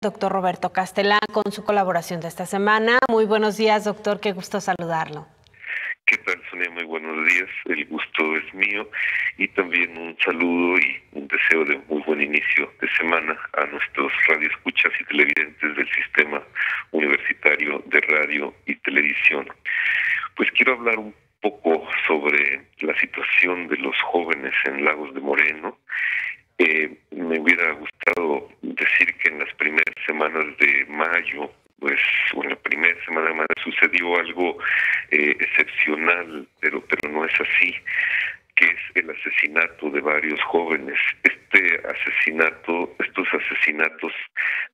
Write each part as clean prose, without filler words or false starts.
Doctor Roberto Castelán, con su colaboración de esta semana. Muy buenos días, doctor, qué gusto saludarlo. ¿Qué tal, Sonia? Muy buenos días, el gusto es mío y también un saludo y un deseo de muy buen inicio de semana a nuestros radioescuchas y televidentes del Sistema Universitario de Radio y Televisión. Pues quiero hablar un poco sobre la situación de los jóvenes en Lagos de Moreno. Me hubiera gustado decir que en las primeras semanas de mayo, pues en la primera semana de mayo sucedió algo excepcional, pero no es así, que es el asesinato de varios jóvenes. Estos asesinatos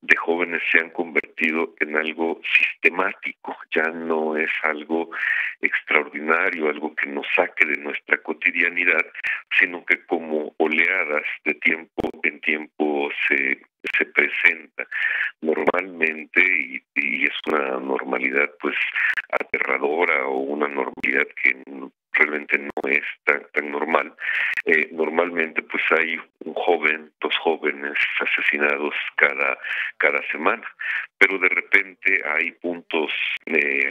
de jóvenes se han convertido en algo sistemático, ya no es algo extraordinario, algo que nos saque de nuestra cotidianidad, sino que como oleadas de tiempo en tiempo se presenta normalmente y es una normalidad pues aterradora o una normalidad que realmente no es tan normal. Normalmente pues hay un joven, 2 jóvenes asesinados cada semana, pero de repente hay puntos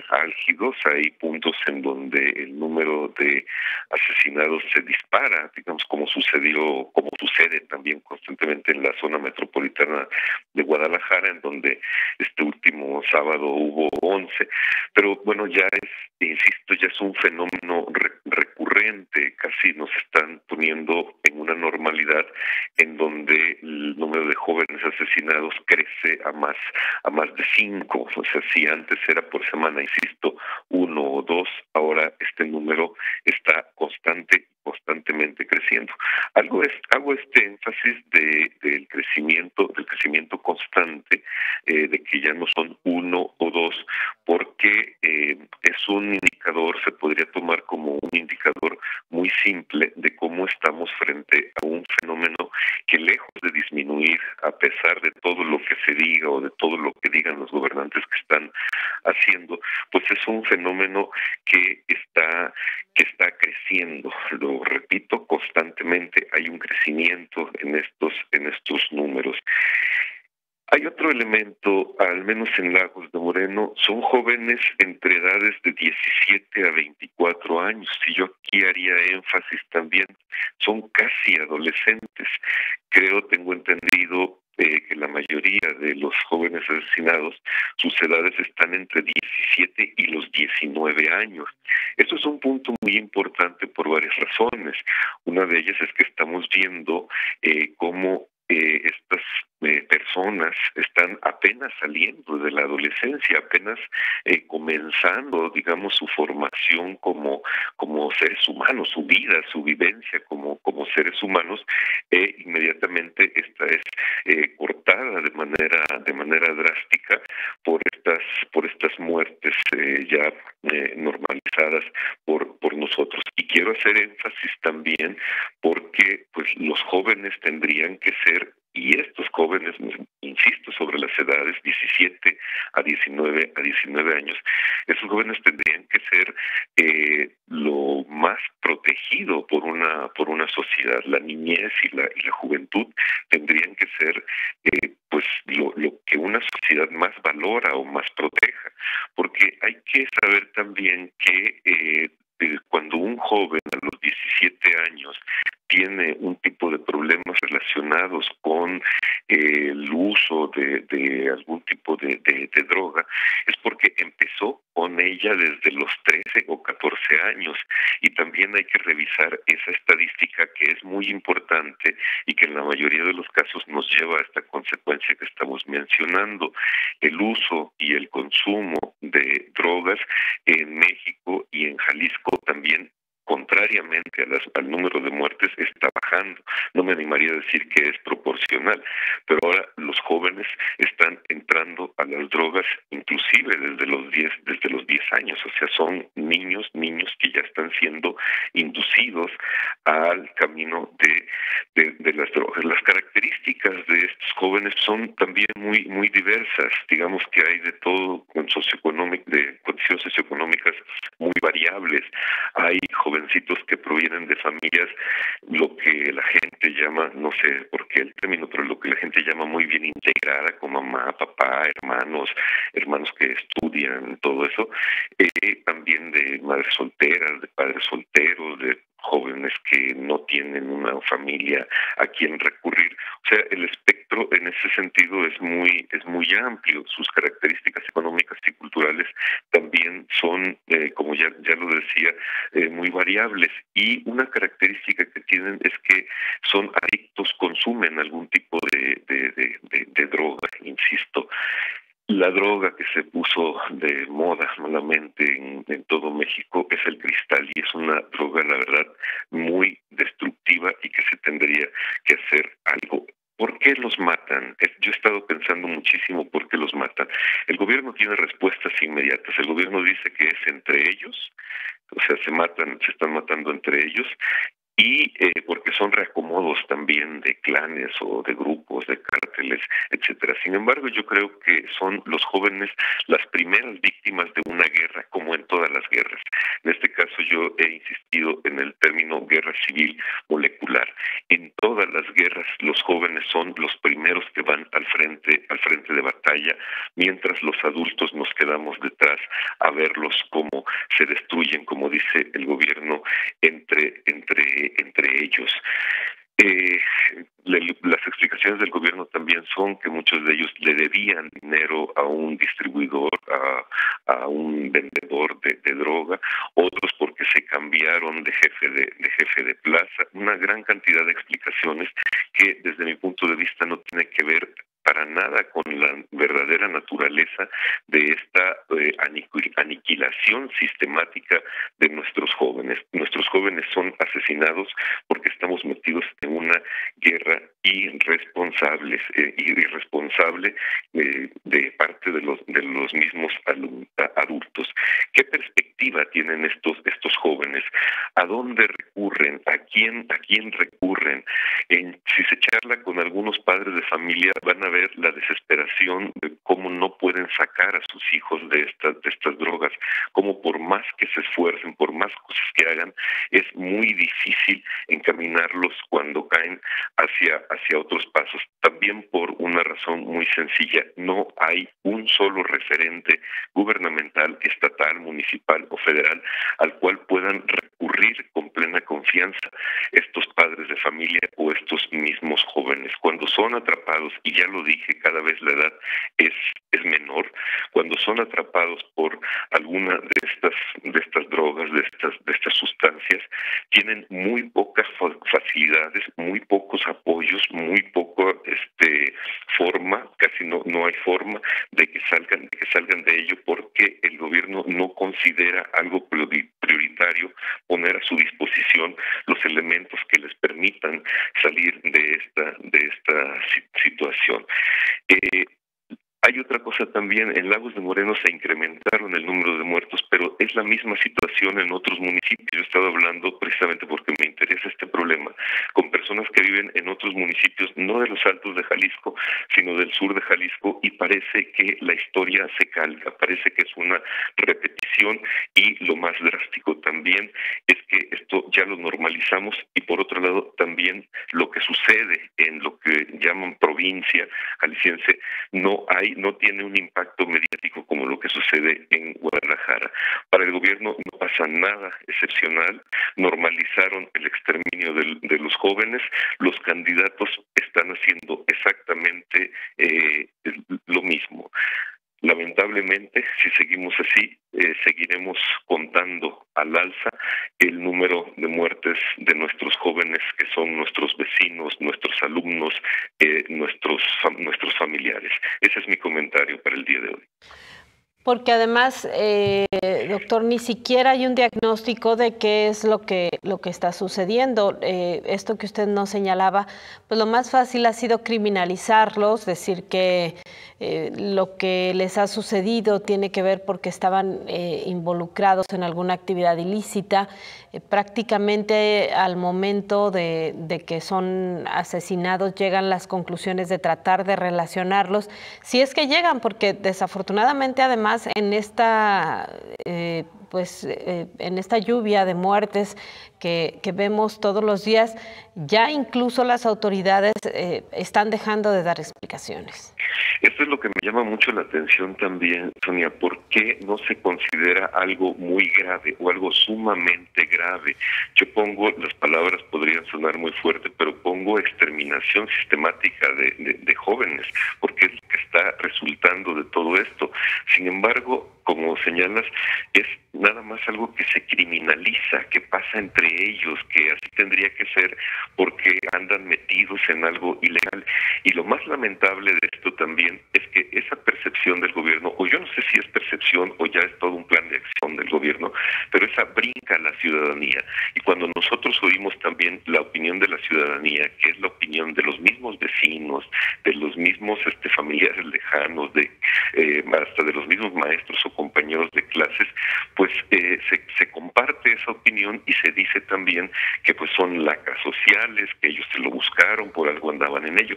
álgidos, hay puntos en donde el número de asesinados se dispara, digamos como sucede también constantemente en la zona metropolitana de Guadalajara, en donde este último sábado hubo 11, pero bueno, insisto, ya es un fenómeno recurrente, casi nos están poniendo en una normalidad en donde el número de jóvenes asesinados crece a más de 5, o sea, si antes era por semana, insisto, 1 o 2, ahora este número está constantemente creciendo. Hago este énfasis del crecimiento constante, de que ya no son 1 o 2, porque es un indicador, se podría tomar como un indicador muy simple de cómo estamos frente a un fenómeno que, lejos de disminuir a pesar de todo lo que se diga o de todo lo que digan los gobernantes que están haciendo, pues es un fenómeno que está creciendo. Lo repito, constantemente hay un crecimiento en estos números. Hay otro elemento, al menos en Lagos de Moreno, son jóvenes entre edades de 17 a 24 años, y yo aquí haría énfasis también, son casi adolescentes. Tengo entendido que la mayoría de los jóvenes asesinados, sus edades están entre 17 y los 19 años. Eso es un punto muy importante por varias razones. Una de ellas es que estamos viendo cómo estas personas están apenas saliendo de la adolescencia, apenas comenzando, digamos, su formación como seres humanos, su vida, su vivencia como seres humanos, inmediatamente esta es cortada de manera drástica por estas muertes ya normalizadas por nosotros. Y quiero hacer énfasis también porque pues los jóvenes tendrían que ser, y estos jóvenes, insisto, sobre las edades 17 a 19 años, esos jóvenes tendrían que ser lo más protegido por una sociedad. La niñez y la juventud tendrían que ser pues lo que una sociedad más valora o más proteja, porque hay que saber también que cuando un joven a los 17 años tiene un tipo de problemas relacionados con el uso de algún tipo de droga, es porque empezó con ella desde los 13 o 14 años. Y también hay que revisar esa estadística, que es muy importante y que en la mayoría de los casos nos lleva a esta consecuencia que estamos mencionando. El uso y el consumo de drogas en México y en Jalisco también, contrariamente al número de muertes, está bajando. No me animaría a decir que es proporcional, pero ahora los jóvenes están en entrando a las drogas, inclusive desde los 10 años. O sea, son niños que ya están siendo inducidos al camino de las drogas. Las características de estos jóvenes son también muy diversas. Digamos que hay de todo, de condiciones socioeconómicas muy variables. Hay jovencitos que provienen de familias, lo que la gente llama, no sé por qué el término, pero lo que la gente llama muy bien integrada, con mamá, papá, hermanos que estudian, todo eso. También de madres solteras, de padres solteros, de jóvenes que no tienen una familia a quien recurrir. O sea, el espectro en ese sentido es muy amplio. Sus características económicas y culturales también son, como ya lo decía, muy variables. Y una característica que tienen es que son adictos, consumen algún tipo de droga, insisto. La droga que se puso de moda malamente en todo México es el cristal, y es una droga, la verdad, muy destructiva, y que se tendría que hacer algo. ¿Por qué los matan? Yo he estado pensando muchísimo por qué los matan. El gobierno tiene respuestas inmediatas. El gobierno dice que es entre ellos, o sea, se están matando entre ellos, y porque son reacomodos también de clanes o de grupos, de cárteles, etcétera. Sin embargo, yo creo que son los jóvenes las primeras víctimas de una guerra, como en todas las guerras. En este caso, yo he insistido en el término guerra civil molecular. En todas las guerras, los jóvenes son los primeros que van al frente de batalla, mientras los adultos nos quedamos detrás a verlos cómo se destruyen, como dice el gobierno, entre ellos. Las explicaciones del gobierno también son que muchos de ellos le debían dinero a un distribuidor, a un vendedor de droga, otros porque se cambiaron de jefe de plaza. Una gran cantidad de explicaciones que desde mi punto de vista no tiene que ver para nada con la verdadera naturaleza de esta aniquilación sistemática de nuestros jóvenes. Nuestros jóvenes son asesinados porque estamos metidos en una guerra irresponsable de parte de los mismos adultos. ¿Qué perspectiva tienen estos jóvenes? ¿A dónde recurren? ¿A quién recurren? Si se charla con algunos padres de familia, van a ver la desesperación de cómo no pueden sacar a sus hijos de estas drogas, cómo por más que se esfuercen, por más cosas que hagan, es muy difícil encaminarlos cuando caen hacia otros pasos. También por una razón muy sencilla: no hay un solo referente gubernamental, estatal, municipal o federal al cual puedan recurrir con plena confianza estos padres de familia o estos mismos jóvenes. Cuando son atrapados, y ya lo dije, cada vez la edad es menor, cuando son atrapados por alguna de estas drogas, de estas sustancias, tienen muy pocas facilidades, muy pocos apoyos, muy poco forma, casi no hay forma de que salgan de ello, porque el gobierno no considera algo prioritario poner a su disposición los elementos que les permitan salir de esta situación. Hay otra cosa también: en Lagos de Moreno se incrementaron el número de muertos, pero es la misma situación en otros municipios. Yo he estado hablando, precisamente porque me interesa este problema, con personas que viven en otros municipios, no de los altos de Jalisco, sino del sur de Jalisco, y parece que la historia se calca, parece que es una repetición, y lo más drástico también es que esto ya lo normalizamos, y por otro lado también lo que sucede en lo que llaman provincia jalisciense no tiene un impacto mediático como lo que sucede en Guadalajara. Para el gobierno no pasa nada excepcional, normalizaron el exterminio de los jóvenes, los candidatos están haciendo exactamente lo mismo. Lamentablemente, si seguimos así, seguiremos contando al alza el número de muertes de nuestros jóvenes, que son nuestros vecinos, nuestros alumnos, nuestros familiares. Ese es mi comentario para el día de hoy. Porque además, doctor, ni siquiera hay un diagnóstico de qué es lo que está sucediendo. Esto que usted nos señalaba, pues lo más fácil ha sido criminalizarlos, decir que lo que les ha sucedido tiene que ver porque estaban involucrados en alguna actividad ilícita. Prácticamente al momento de que son asesinados llegan las conclusiones de tratar de relacionarlos, si es que llegan, porque desafortunadamente además en esta en esta lluvia de muertes que vemos todos los días, ya incluso las autoridades están dejando de dar explicaciones. Esto es lo que me llama mucho la atención también, Sonia. ¿Por qué no se considera algo muy grave o algo sumamente grave? Yo pongo, las palabras podrían sonar muy fuerte, pero pongo exterminación sistemática de jóvenes, porque es lo que está resultando de todo esto. Sin embargo, como señalas, es nada más algo que se criminaliza, que pasa entre ellos, que así tendría que ser porque andan metidos en algo ilegal. Y lo más lamentable de esto también es que esa percepción del gobierno, o yo no sé si es percepción o ya es todo un plan de acción del gobierno, pero esa brinca a la ciudadanía. Y cuando nosotros oímos también la opinión de la ciudadanía, que es la opinión de los mismos vecinos, de los mismos familiares lejanos, hasta de los mismos maestros o compañeros de clases, pues se comparte esa opinión y se dice también que pues son lacras sociales, que ellos se lo buscaron, por algo andaban en ello.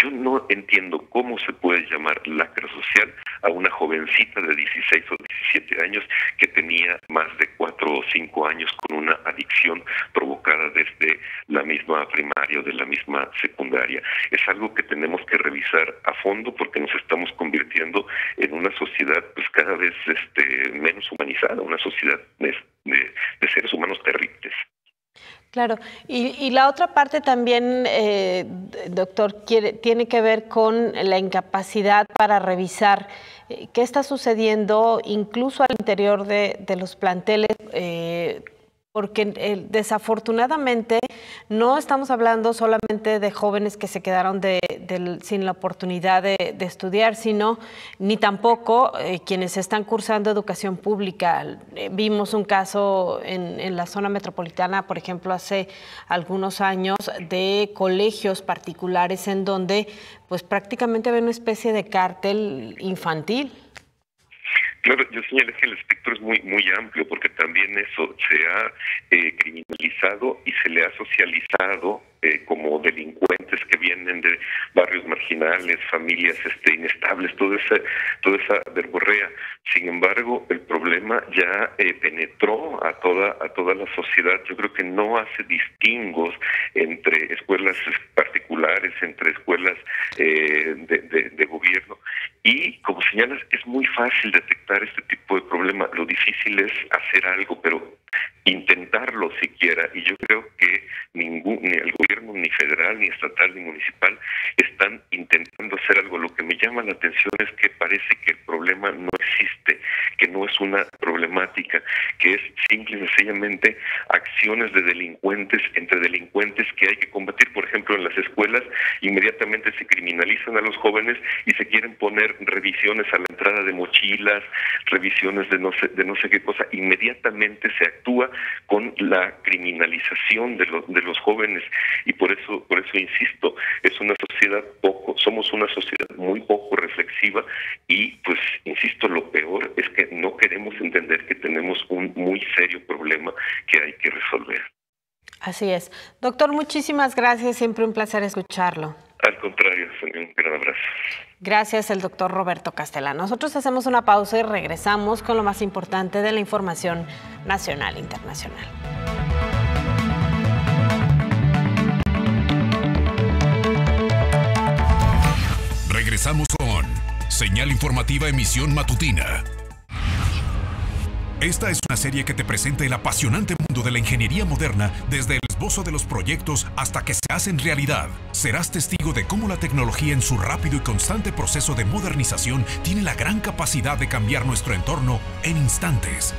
Yo no entiendo cómo se puede llamar lacra social a una jovencita de 16 o 17 años que tenía más de 4 o 5 años con una adicción provocada desde la misma primaria o de la misma secundaria. Es algo que tenemos que revisar a fondo porque nos estamos convirtiendo en una sociedad pues cada vez menos humanizada, una sociedad de seres humanos terribles. Claro, y la otra parte también, doctor, tiene que ver con la incapacidad para revisar qué está sucediendo incluso al interior de los planteles, porque desafortunadamente no estamos hablando solamente de jóvenes que se quedaron sin la oportunidad de estudiar, sino ni tampoco quienes están cursando educación pública. Vimos un caso en la zona metropolitana, por ejemplo, hace algunos años, de colegios particulares en donde pues prácticamente había una especie de cártel infantil. Claro, yo señalé que el espectro es muy amplio porque también eso se ha criminalizado y se le ha socializado como delincuentes que vienen de barrios marginales, familias inestables, toda esa verborrea. Sin embargo, el problema ya penetró a toda la sociedad. Yo creo que no hace distingos entre escuelas particulares, entre escuelas de gobierno. Y, como señalas, es muy fácil detectar este tipo de problema. Lo difícil es hacer algo, pero intentarlo siquiera. Y yo creo que ni el gobierno, ni federal, ni estatal, ni municipal están intentando hacer algo. Lo que me llama la atención es que parece que el problema no existe, que no es una problemática, que es simple y sencillamente acciones de delincuentes entre delincuentes que hay que combatir. Por ejemplo, en las escuelas inmediatamente se criminalizan a los jóvenes y se quieren poner revisiones a la entrada de mochilas, revisiones de no sé qué cosa. Inmediatamente se actúa con la criminalización de los jóvenes, y por eso insisto, somos una sociedad muy poco reflexiva, y pues insisto, lo peor es que no queremos entender que tenemos un muy serio problema que hay que resolver. Así es. Doctor, muchísimas gracias, siempre un placer escucharlo. Al contrario, un gran abrazo. Gracias, el doctor Roberto Castellano. Nosotros hacemos una pausa y regresamos con lo más importante de la información nacional e internacional. Regresamos con Señal Informativa Emisión Matutina. Esta es una serie que te presenta el apasionante mundo de la ingeniería moderna, desde el esbozo de los proyectos hasta que se hacen realidad. Serás testigo de cómo la tecnología, en su rápido y constante proceso de modernización, tiene la gran capacidad de cambiar nuestro entorno en instantes.